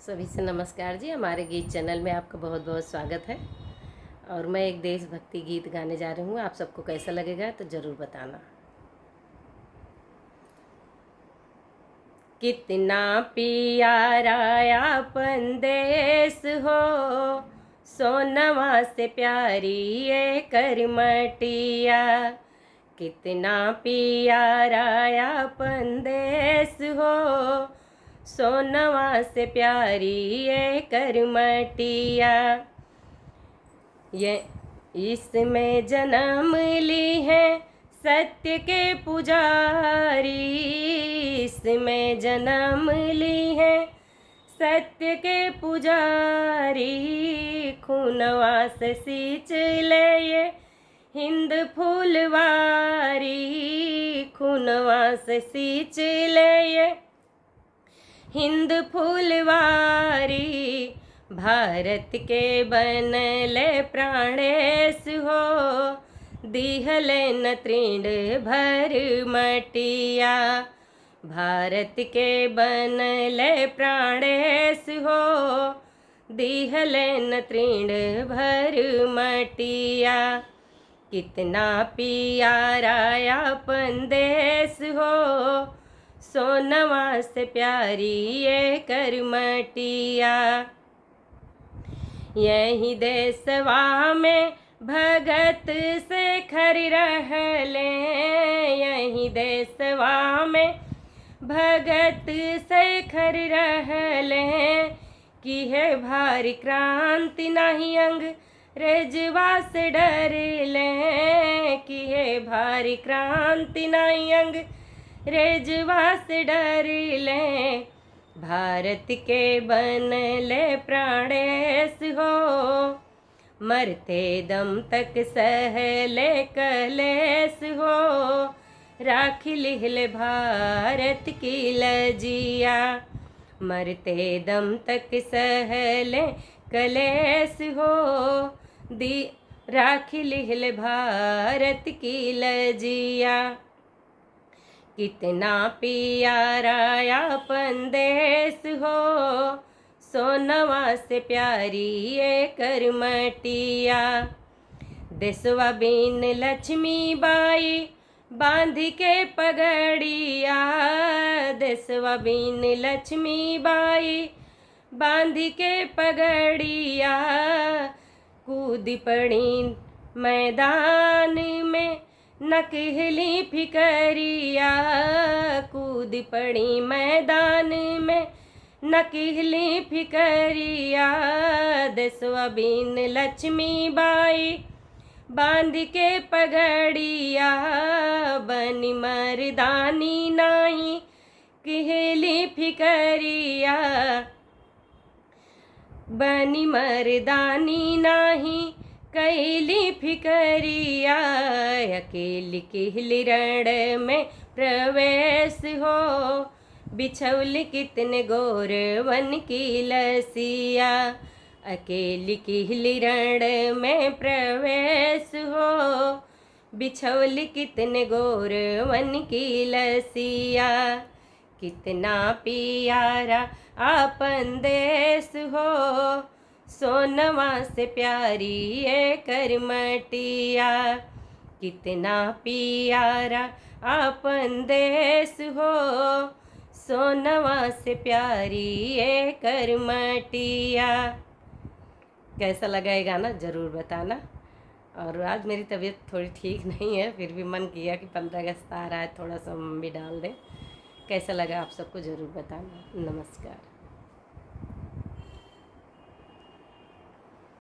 सभी से नमस्कार जी। हमारे गीत चैनल में आपका बहुत बहुत स्वागत है। और मैं एक देशभक्ति गीत गाने जा रही हूँ। आप सबको कैसा लगेगा तो ज़रूर बताना। कितना प्यारा अपन देश हो, सोनवा से प्यारी ये करमटिया। कितना प्यारा अपन देश हो, सोनवा से प्यारी ये करमटिया। ये इसमें जन्म ली है सत्य के पुजारी, इसमें जन्म ली है सत्य के पुजारी। खूनवा से सींच ले ये हिंद फूलवारी, खूनवा से सींच ले ये हिंद फूलवारी। भारत के बनले प्राणेश हो, दिहले न तृण भर मटिया। भारत के बनले प्राणेश हो, दिहले न तृण भर मटिया। कितना प्यारा अपन देश हो, सोनवा से प्यारी ये करमटिया। यही देशवा में भगत से खरी रहले, यही देशवा में भगत से खरी रहले। की है भारी क्रांति नहीं अंग्रेजवा से डरले, की है भारी क्रांति नहीं अंग्रेजवा से डरले। भारत के बनले प्राणेश हो, मरते दम तक सहले कलेश हो। राखी लिहले भारत की लजिया, मरते दम तक सहले कलेश हो। राखी लिहले भारत की लजिया। कितना प्यारा अपन देश हो, सोनवा से प्यारी ये करमटिया। देशवा बिन लक्ष्मी बाई बांध के पगड़िया, देशवा बिन लक्ष्मी बाई बांध के पगड़िया। कूद पड़ी मैदान में न कहली फिकरिया, कूद पड़ी मैदान में न कहली फिकरिया। देशवा बिन लक्ष्मी बाई बांध के पगड़िया, बनी मर्दानी नाही कहली फिकरिया, बनी मर्दानी नाही कैली फिकरिया। अकेली किहली रण में प्रवेश हो, बिछौली कितने गोर वन की लसिया। अकेली किहली रण में प्रवेश हो, बिछौली कितने गोर वन की लसिया। कितना प्यारा अपन देश हो, सोनवा से प्यारी ये करमटिया। कितना प्यारा अपन देश हो, सोनवा से प्यारी ये करमटिया। कैसा लगा ये गाना ज़रूर बताना। और आज मेरी तबीयत थोड़ी ठीक नहीं है, फिर भी मन किया कि 15 अगस्त आ रहा है, थोड़ा सा हम भी डाल दें। कैसा लगा आप सबको ज़रूर बताना। नमस्कार।